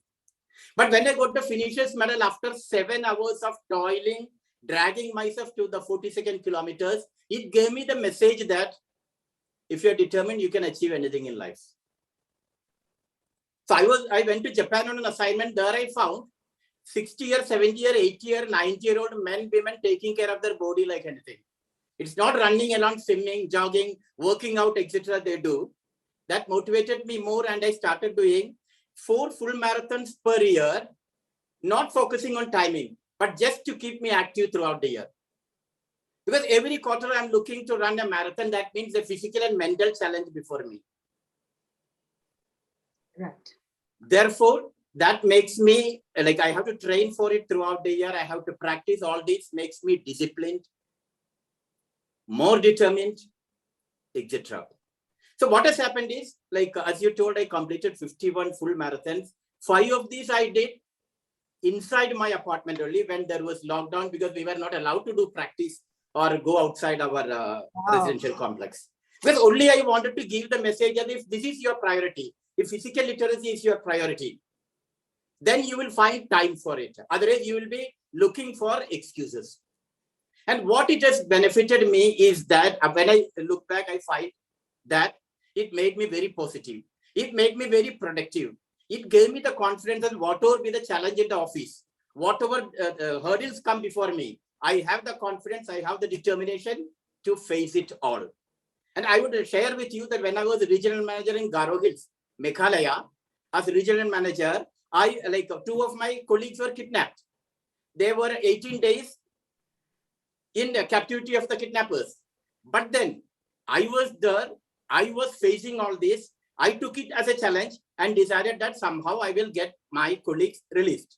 Speaker 9: But when I got the finisher's medal after 7 hours of toiling, dragging myself to the 42nd kilometers, it gave me the message that if you're determined, you can achieve anything in life. So I went to Japan on an assignment. There I found 60-year, 70-year, 80-year, 90-year-old men, women taking care of their body like anything. It's not running along, swimming, jogging, working out, etc. they do. That motivated me more, and I started doing 4 full marathons per year, not focusing on timing, but just to keep me active throughout the year. Because every quarter I'm looking to run a marathon, that means a physical and mental challenge before me.
Speaker 7: Right.
Speaker 9: Therefore, that makes me, like, I have to train for it throughout the year. I have to practice all this, makes me disciplined, more determined, etc. So what has happened is, like, as you told, I completed 51 full marathons. 5 of these I did inside my apartment only when there was lockdown, because we were not allowed to do practice or go outside our residential complex. Because only I wanted to give the message that if this is your priority, if physical literacy is your priority, then you will find time for it. Otherwise, you will be looking for excuses. And what it has benefited me is that when I look back, I find that it made me very positive. It made me very productive. It gave me the confidence that whatever be the challenge in the office, whatever hurdles come before me, I have the confidence, I have the determination to face it all. And I would share with you that when I was regional manager in Garo Hills, Meghalaya, as regional manager, like 2 of my colleagues were kidnapped. They were 18 days in the captivity of the kidnappers. But then I was there, I was facing all this. I took it as a challenge and decided that somehow I will get my colleagues released.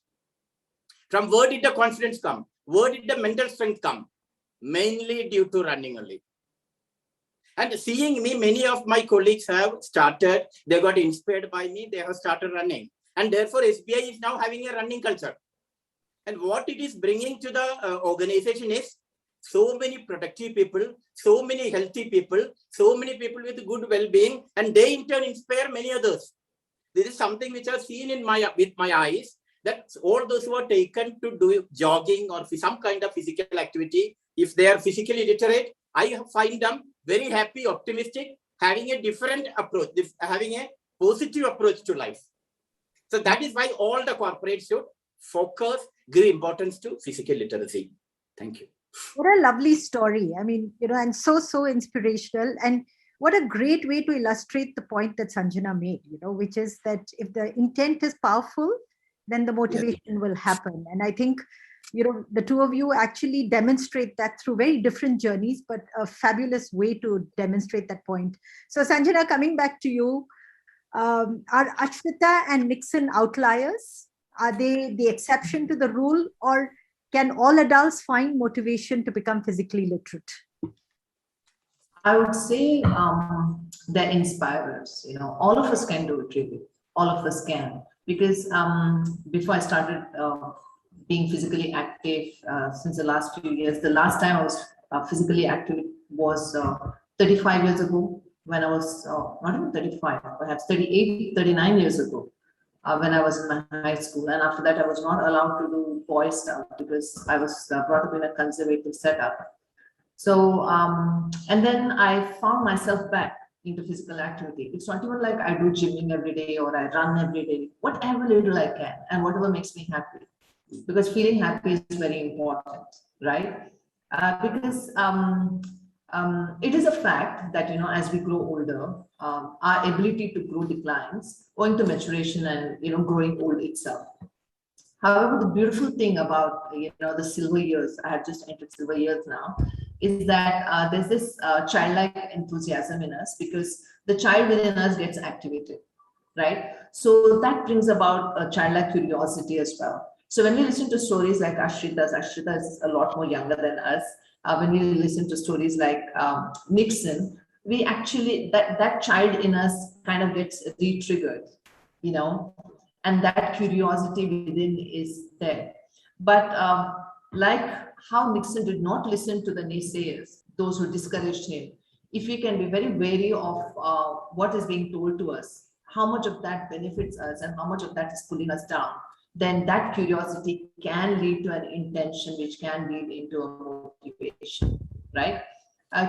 Speaker 9: From where did the confidence come? Where did the mental strength come? Mainly due to running only. And seeing me, many of my colleagues have started, they got inspired by me, they have started running. And therefore, SBI is now having a running culture. And what it is bringing to the organization is so many productive people, so many healthy people, so many people with good well-being, and they in turn inspire many others. This is something which I've seen with my eyes, that all those who are taken to do jogging or some kind of physical activity, if they are physically literate, I find them very happy, optimistic, having a different approach, having a positive approach to life. So that is why all the corporates should focus, give importance to physical literacy. Thank you.
Speaker 7: What a lovely story. I mean, and so inspirational. And what a great way to illustrate the point that Sanjana made, which is that if the intent is powerful, then the motivation will happen. And I think, the 2 of you actually demonstrate that through very different journeys, but a fabulous way to demonstrate that point. So Sanjana, coming back to you, are Ashrita and Nixon outliers? Are they the exception to the rule, or can all adults find motivation to become physically literate?
Speaker 5: I would say they're inspirers. All of us can do it, really. All of us can. Because before I started being physically active since the last few years, the last time I was physically active was 35 years ago, when I was, not even 35, perhaps 38, 39 years ago. When I was in my high school. And after that, I was not allowed to do Boy Scout because I was brought up in a conservative setup. So, and then I found myself back into physical activity. It's not even like I do gymming every day or I run every day, whatever little I can and whatever makes me happy. Because feeling happy is very important, right? Because it is a fact that, as we grow older, our ability to grow declines owing to maturation and, growing old itself. However, the beautiful thing about, the silver years, I have just entered silver years now, is that there's this childlike enthusiasm in us because the child within us gets activated, right? So that brings about a childlike curiosity as well. So when we listen to stories like Ashrita is a lot more younger than us. When we listen to stories like Nixon, we actually, that child in us kind of gets re-triggered, and that curiosity within is there. But like how Nixon did not listen to the naysayers, those who discouraged him, if we can be very wary of what is being told to us, how much of that benefits us and how much of that is pulling us down, then that curiosity can lead to an intention, which can lead into a motivation, right?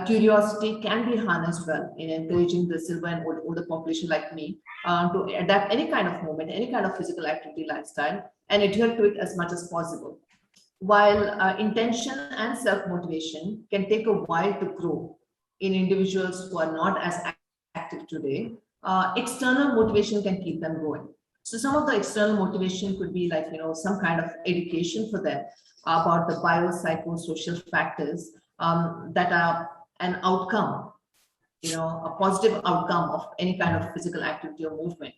Speaker 5: Curiosity can be harnessed well in encouraging the silver and older population like me to adapt any kind of movement, any kind of physical activity lifestyle, and adhere to it as much as possible. While intention and self-motivation can take a while to grow in individuals who are not as active today, external motivation can keep them going. So some of the external motivation could be like, some kind of education for them about the biopsychosocial factors that are an outcome, a positive outcome of any kind of physical activity or movement.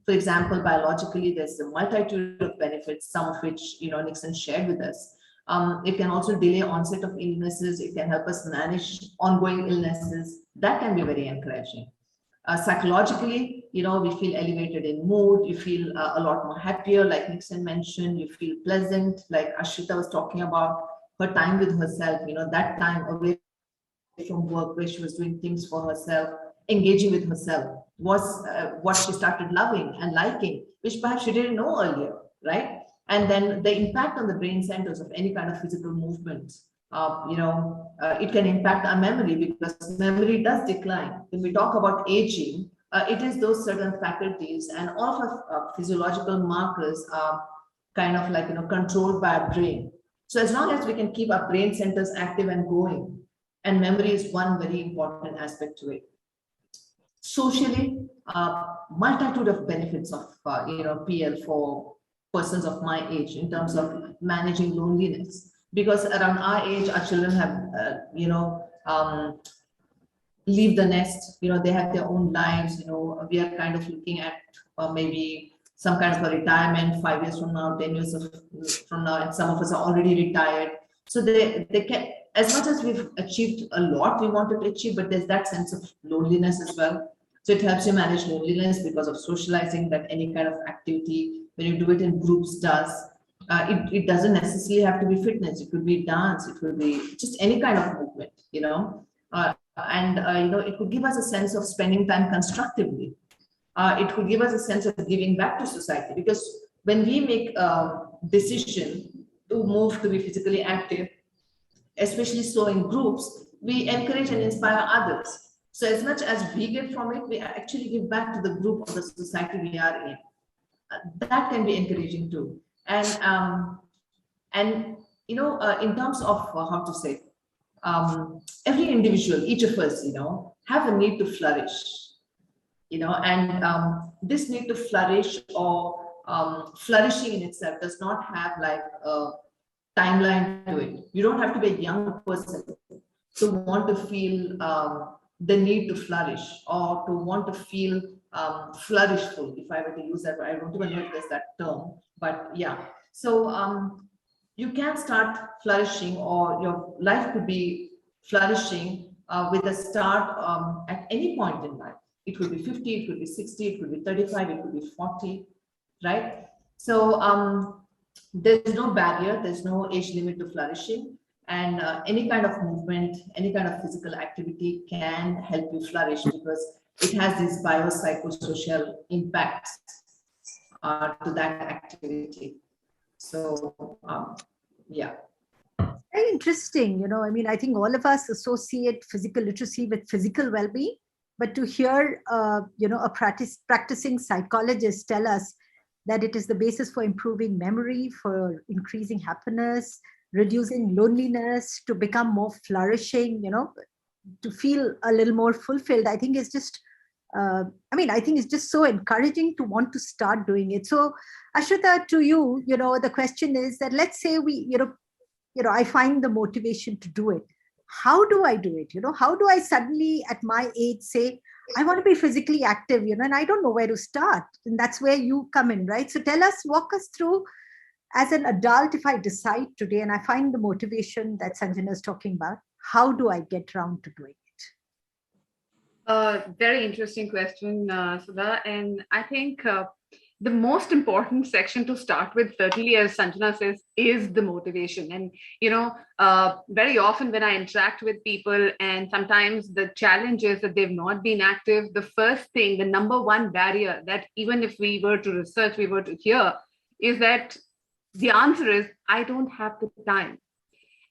Speaker 5: For example, biologically, there's a multitude of benefits, some of which, Nixon shared with us. It can also delay onset of illnesses. It can help us manage ongoing illnesses. That can be very encouraging. Psychologically, we feel elevated in mood. You feel a lot more happier, like Nixon mentioned. You feel pleasant, like Ashrita was talking about her time with herself, that time away from work where she was doing things for herself, engaging with herself was what she started loving and liking, which perhaps she didn't know earlier, right? And then the impact on the brain centers of any kind of physical movement, it can impact our memory, because memory does decline. When we talk about aging, it is those certain faculties and all of our physiological markers are kind of like, controlled by our brain. So as long as we can keep our brain centers active and going, and memory is one very important aspect to it. Socially, multitude of benefits of PL for persons of my age in terms of managing loneliness, because around our age, our children have leave the nest, they have their own lives. We are kind of looking at maybe some kind of a retirement 5 years from now, 10 years from now, and some of us are already retired. So they can, as much as we've achieved a lot we wanted to achieve, but there's that sense of loneliness as well. So it helps you manage loneliness because of socializing, that any kind of activity, when you do it in groups, does. It doesn't necessarily have to be fitness. It could be dance. It could be just any kind of movement, it could give us a sense of spending time constructively. It could give us a sense of giving back to society, because when we make a decision to move to be physically active, especially so in groups, we encourage and inspire others. So as much as we get from it, we actually give back to the group of the society we are in. That can be encouraging too. And in terms of how to say, every individual, each of us, have a need to flourish, this need to flourish or flourishing in itself does not have like a timeline to it. You don't have to be a young person to want to feel the need to flourish, or to want to feel flourishful, if I were to use that. I don't even know if there's that term, but yeah. So you can start flourishing, or your life could be flourishing with a start at any point in life. It could be 50, it could be 60, it could be 35, it could be 40, right? So there's no barrier, there's no age limit to flourishing, and any kind of movement, any kind of physical activity can help you flourish, because it has these biopsychosocial impacts to that activity. So yeah.
Speaker 7: Very interesting. I think all of us associate physical literacy with physical well-being, but to hear, a practicing psychologist tell us that it is the basis for improving memory, for increasing happiness, reducing loneliness, to become more flourishing, to feel a little more fulfilled, I think is just, I think it's just so encouraging to want to start doing it. So Ashrita, to you, the question is that, let's say I find the motivation to do it. How do I do it? How do I suddenly at my age say, I want to be physically active, and I don't know where to start. And that's where you come in, right? So walk us through, as an adult, if I decide today and I find the motivation that Sanjana is talking about, how do I get around to doing it?
Speaker 8: Very interesting question, Sudha. And I think the most important section to start with, certainly, as Sanjana says, is the motivation. And, very often when I interact with people, and sometimes the challenge is that they've not been active, the first thing, the number one barrier that even if we were to research, we were to hear, is that the answer is, I don't have the time.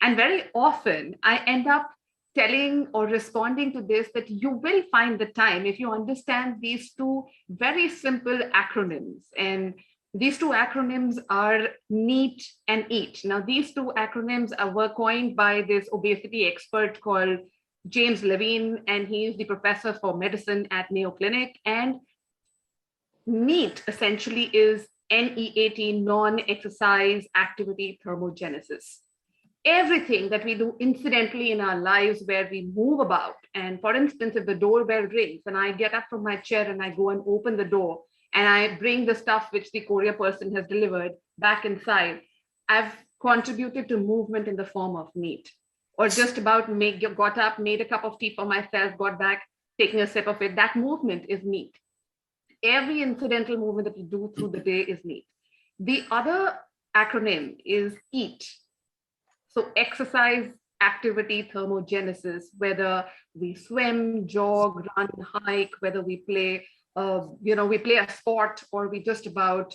Speaker 8: And very often I end up telling or responding to this that you will find the time if you understand these two very simple acronyms. And these two acronyms are NEAT and EAT. Now, these two acronyms were coined by this obesity expert called James Levine, and he is the professor for medicine at Mayo Clinic. And NEAT essentially is NEAT, non-exercise activity thermogenesis. Everything that we do incidentally in our lives where we move about. And for instance, if the doorbell rings and I get up from my chair and I go and open the door and I bring the stuff which the courier person has delivered back inside, I've contributed to movement in the form of NEAT. Or just about got up, made a cup of tea for myself, got back, taking a sip of it. That movement is NEAT. Every incidental movement that we do through the day is NEAT. The other acronym is EAT. So exercise, activity, thermogenesis, whether we swim, jog, run, hike, whether we play, we play a sport, or we just about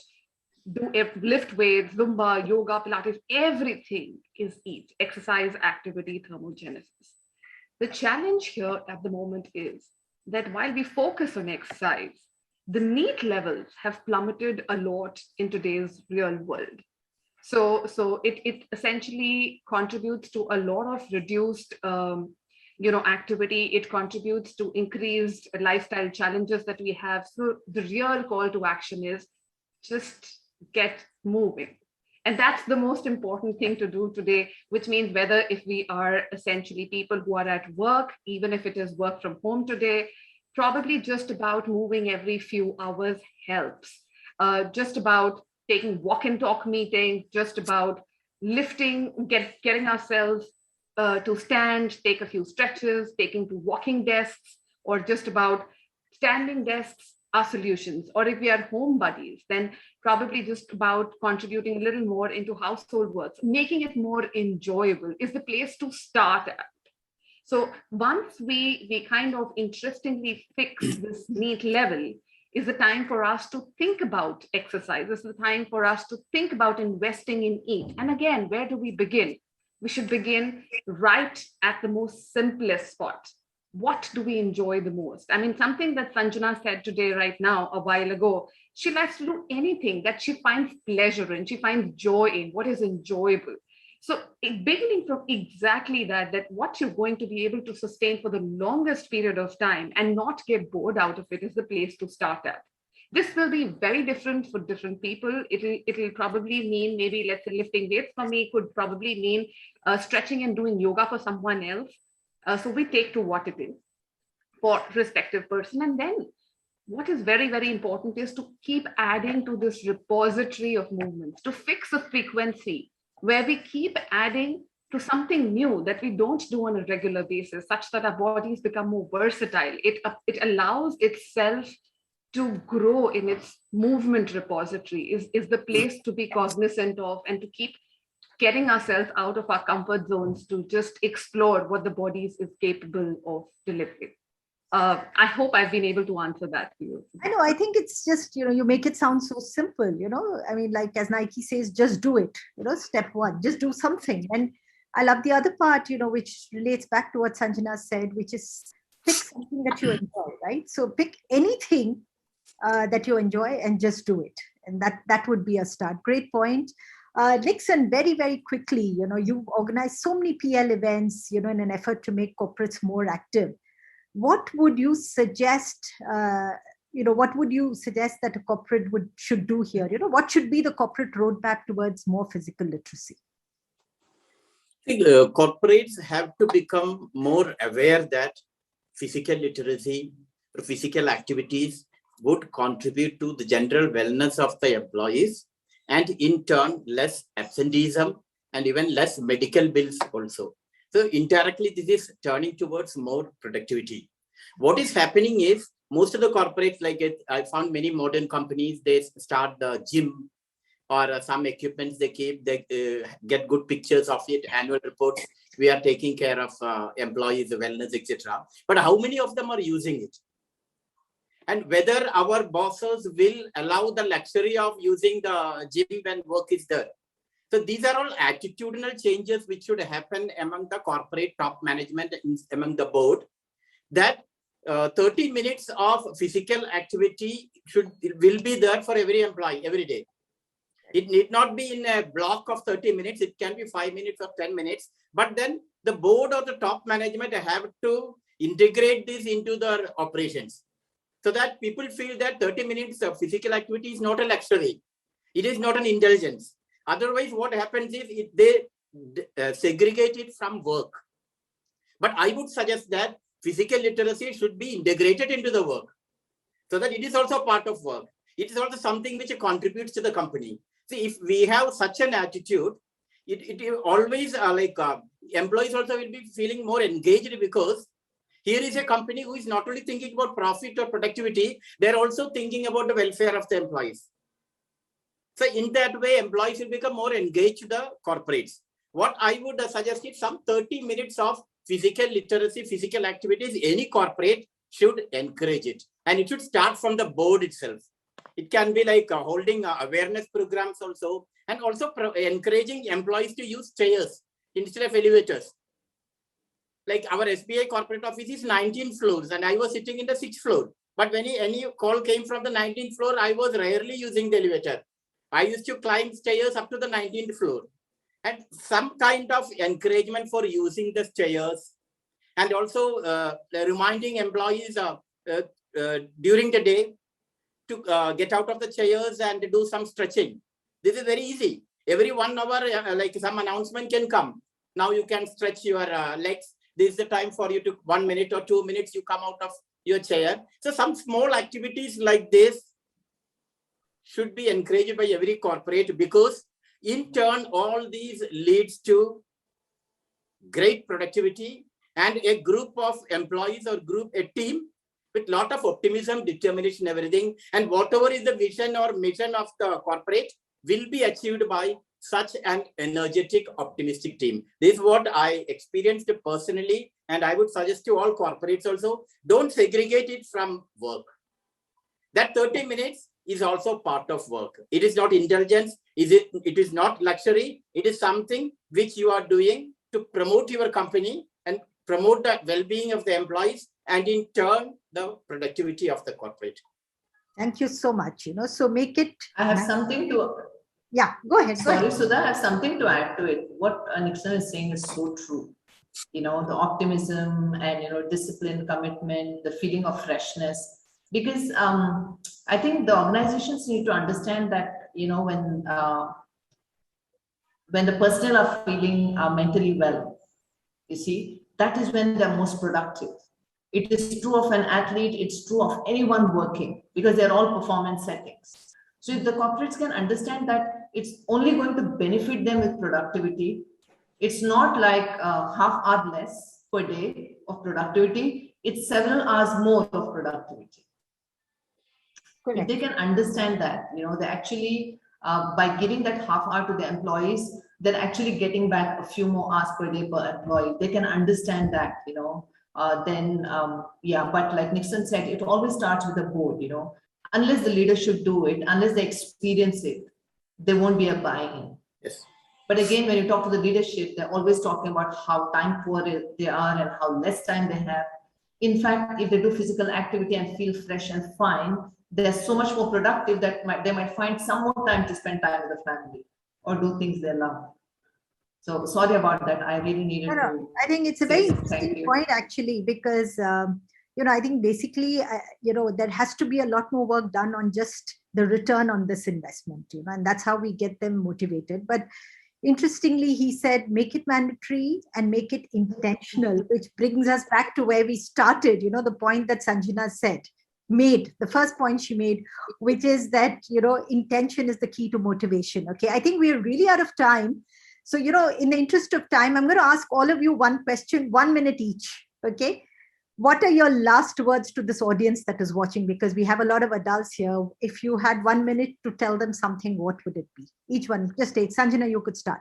Speaker 8: lift weights, Zumba, yoga, Pilates, everything is EAT, exercise, activity, thermogenesis. The challenge here at the moment is that while we focus on exercise, the NEAT levels have plummeted a lot in today's real world. So it essentially contributes to a lot of reduced, activity. It contributes to increased lifestyle challenges that we have. So the real call to action is just get moving. And that's the most important thing to do today, which means whether if we are essentially people who are at work, even if it is work from home today, probably just about moving every few hours helps. Just about taking walk and talk meetings, just about lifting, getting ourselves to stand, take a few stretches, taking to walking desks, or just about standing desks are solutions. Or if we are home buddies, then probably just about contributing a little more into household work. Making it more enjoyable is the place to start at. So once we kind of interestingly fix this NEAT level, is the time for us to think about exercise. This is the time for us to think about investing in EAT. And again, where do we begin? We should begin right at the most simplest spot. What do we enjoy the most? I mean, something that Sanjana said today, right now, a while ago, she likes to do anything that she finds pleasure in, she finds joy in, what is enjoyable. So beginning from exactly that what you're going to be able to sustain for the longest period of time and not get bored out of it is the place to start at. This will be very different for different people. It'll probably mean maybe, let's say, lifting weights for me could probably mean stretching and doing yoga for someone else. So we take to what it is for respective person. And then what is very, very important is to keep adding to this repository of movements, to fix a frequency where we keep adding to something new that we don't do on a regular basis, such that our bodies become more versatile. It allows itself to grow in its movement repository, is the place to be cognizant of, and to keep getting ourselves out of our comfort zones to just explore what the body is capable of delivering. I hope I've been able to answer that for you.
Speaker 7: I know, I think it's just, you make it sound so simple, I mean, like as Nike says, just do it, step one, just do something. And I love the other part, which relates back to what Sanjana said, which is pick something that you enjoy, right? So pick anything that you enjoy and just do it. And that would be a start. Great point. Nixon, very, very quickly, you've organized so many PL events, in an effort to make corporates more active. What would you suggest, what would you suggest that a corporate should do here? What should be the corporate roadmap towards more physical literacy?
Speaker 9: I think corporates have to become more aware that physical literacy or physical activities would contribute to the general wellness of the employees, and in turn, less absenteeism and even less medical bills also. So indirectly, this is turning towards more productivity. What is happening is most of the corporates, like it, I found many modern companies, they start the gym or some equipments they keep, they get good pictures of it, annual reports. We are taking care of employees' wellness, etc. But how many of them are using it? And whether our bosses will allow the luxury of using the gym when work is there. So these are all attitudinal changes which should happen among the corporate top management, among the board, that 30 minutes of physical activity will be there for every employee every day. It need not be in a block of 30 minutes. It can be 5 minutes or 10 minutes. But then the board or the top management have to integrate this into their operations, so that people feel that 30 minutes of physical activity is not a luxury. It is not an indulgence. Otherwise, what happens is they segregate it from work. But I would suggest that physical literacy should be integrated into the work, so that it is also part of work. It is also something which contributes to the company. See, if we have such an attitude, it always employees also will be feeling more engaged, because here is a company who is not only thinking about profit or productivity, they're also thinking about the welfare of the employees. So in that way, employees will become more engaged with the corporates. What I would suggest is some 30 minutes of physical literacy, physical activities. Any corporate should encourage it. And it should start from the board itself. It can be like holding awareness programs also, and also encouraging employees to use chairs instead of elevators. Like our SBI corporate office is 19 floors and I was sitting in the 6th floor. But when any call came from the 19th floor, I was rarely using the elevator. I used to climb stairs up to the 19th floor. And some kind of encouragement for using the stairs, and also reminding employees during the day to get out of the chairs and do some stretching. This is very easy. Every 1 hour, like some announcement can come. Now you can stretch your legs. This is the time for you to 1 minute or 2 minutes, you come out of your chair. So some small activities like this should be encouraged by every corporate, because in turn, all these leads to great productivity and a group of employees or a team with a lot of optimism, determination, everything. And whatever is the vision or mission of the corporate will be achieved by such an energetic, optimistic team. This is what I experienced personally. And I would suggest to all corporates also, don't segregate it from work. That 30 minutes is also part of work. It is not indulgence. It is not luxury. It is something which you are doing to promote your company and promote the well-being of the employees, and in turn, the productivity of the corporate.
Speaker 7: Thank you so much. So make it.
Speaker 5: I have something to.
Speaker 7: Yeah, go ahead.
Speaker 5: Sorry, Sudha, I have something to add to it. What Nixon is saying is so true. The optimism and, discipline, commitment, the feeling of freshness. Because I think the organizations need to understand that, when the personnel are feeling mentally well, you see, that is when they're most productive. It is true of an athlete, it's true of anyone working, because they're all performance settings. So if the corporates can understand that it's only going to benefit them with productivity, it's not like half hour less per day of productivity, it's several hours more of productivity. Correct. If they can understand that, they actually, by giving that half hour to the employees, they're actually getting back a few more hours per day per employee. They can understand that, but like Nixon said, it always starts with the board, unless the leadership do it, unless they experience it, there won't be a buy-in.
Speaker 9: Yes.
Speaker 5: But again, when you talk to the leadership, they're always talking about how time poor they are and how less time they have. In fact, if they do physical activity and feel fresh and fine, they're so much more productive that they might find some more time to spend time with the family or do things they love. So sorry about that. I really needed to.
Speaker 7: I think it's a very interesting point actually, because I think basically there has to be a lot more work done on just the return on this investment, and that's how we get them motivated. But interestingly, he said, make it mandatory and make it intentional, which brings us back to where we started, the point that Sanjana made, the first point she made, which is that, intention is the key to motivation. Okay, I think we're really out of time. So, in the interest of time, I'm going to ask all of you one question, 1 minute each. Okay, what are your last words to this audience that is watching? Because we have a lot of adults here. If you had 1 minute to tell them something, what would it be? Each one, just take. Sanjana, you could start.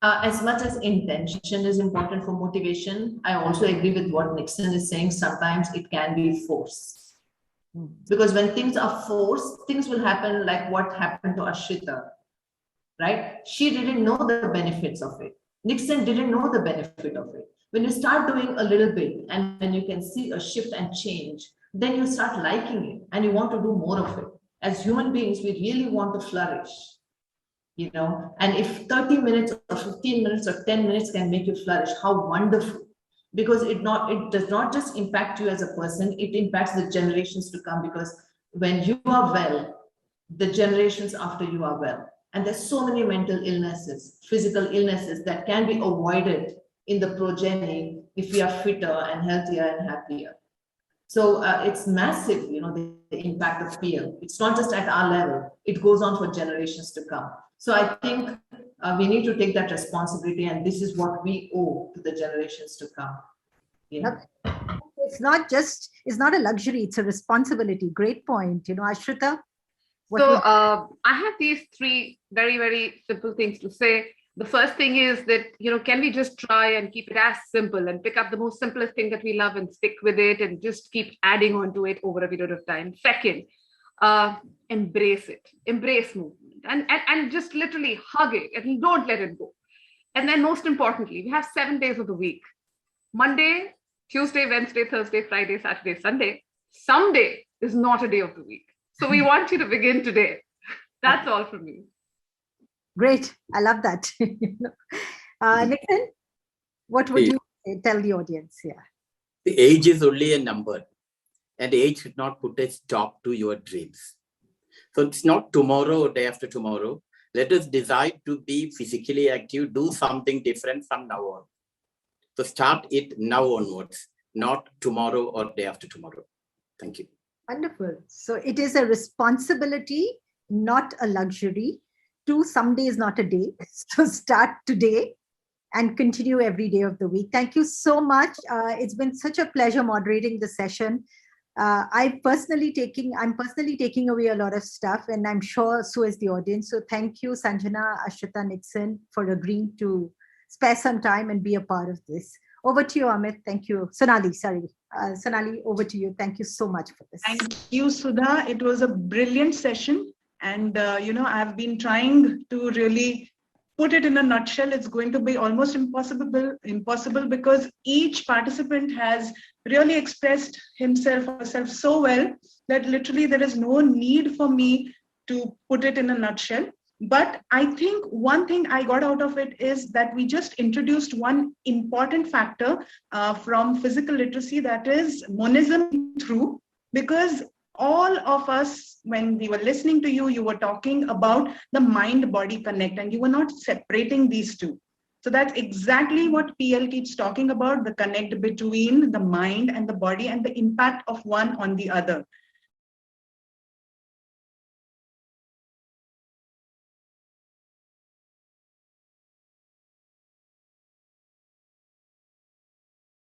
Speaker 5: As much as intention is important for motivation, I also agree with what Nixon is saying. Sometimes it can be force. Because when things are forced, things will happen like what happened to Ashrita, right? She didn't know the benefits of it. Nixon didn't know the benefit of it. When you start doing a little bit and when you can see a shift and change, then you start liking it and you want to do more of it. As human beings, we really want to flourish, you know, and if 30 minutes or 15 minutes or 10 minutes can make you flourish, how wonderful. Because it does not just impact you as a person, it impacts the generations to come, because when you are well, the generations after you are well. And there's so many mental illnesses, physical illnesses that can be avoided in the progeny if we are fitter and healthier and happier. So it's massive, you know, the impact of PL. It's not just at our level, it goes on for generations to come. So I think we need to take that responsibility, and this is what we owe to the generations to come. You know?
Speaker 7: It's not a luxury, it's a responsibility. Great point. You know, Ashrita?
Speaker 8: I have these three very, very simple things to say. The first thing is that, you know, can we just try and keep it as simple and pick up the most simplest thing that we love and stick with it and just keep adding on to it over a period of time. Second, embrace it, embrace movement and just literally hug it and don't let it go. And then most importantly, we have 7 days of the week: Monday, Tuesday, Wednesday, Thursday, Friday, Saturday, Sunday. Someday is not a day of the week. So we want you to begin today. That's all from me.
Speaker 7: Great. I love that. Nixon, what would you tell the audience here?
Speaker 9: The age is only a number, and age should not put a stop to your dreams. So it's not tomorrow or day after tomorrow. Let us decide to be physically active, do something different from now on. So start it now onwards, not tomorrow or day after tomorrow. Thank you.
Speaker 7: Wonderful. So it is a responsibility, not a luxury. Someday is not a day. So start today and continue every day of the week. Thank you so much. It's been such a pleasure moderating the session. I'm personally taking away a lot of stuff, and I'm sure so is the audience. So thank you, Sanjana, Ashrita, Nixon, for agreeing to spare some time and be a part of this. Over to you, Amit. Thank you. Sonali, Sonali, over to you. Thank you so much for this.
Speaker 6: Thank you, Sudha. It was a brilliant session. And, you know, I've been trying to really put it in a nutshell. It's going to be almost impossible because each participant has really expressed himself or herself so well that literally there is no need for me to put it in a nutshell. But I think one thing I got out of it is that we just introduced one important factor from physical literacy, that is monism through, because all of us, when we were listening to you, you were talking about the mind-body connect, and you were not separating these two. So that's exactly what PL keeps talking about, the connect between the mind and the body and the impact of one on the other.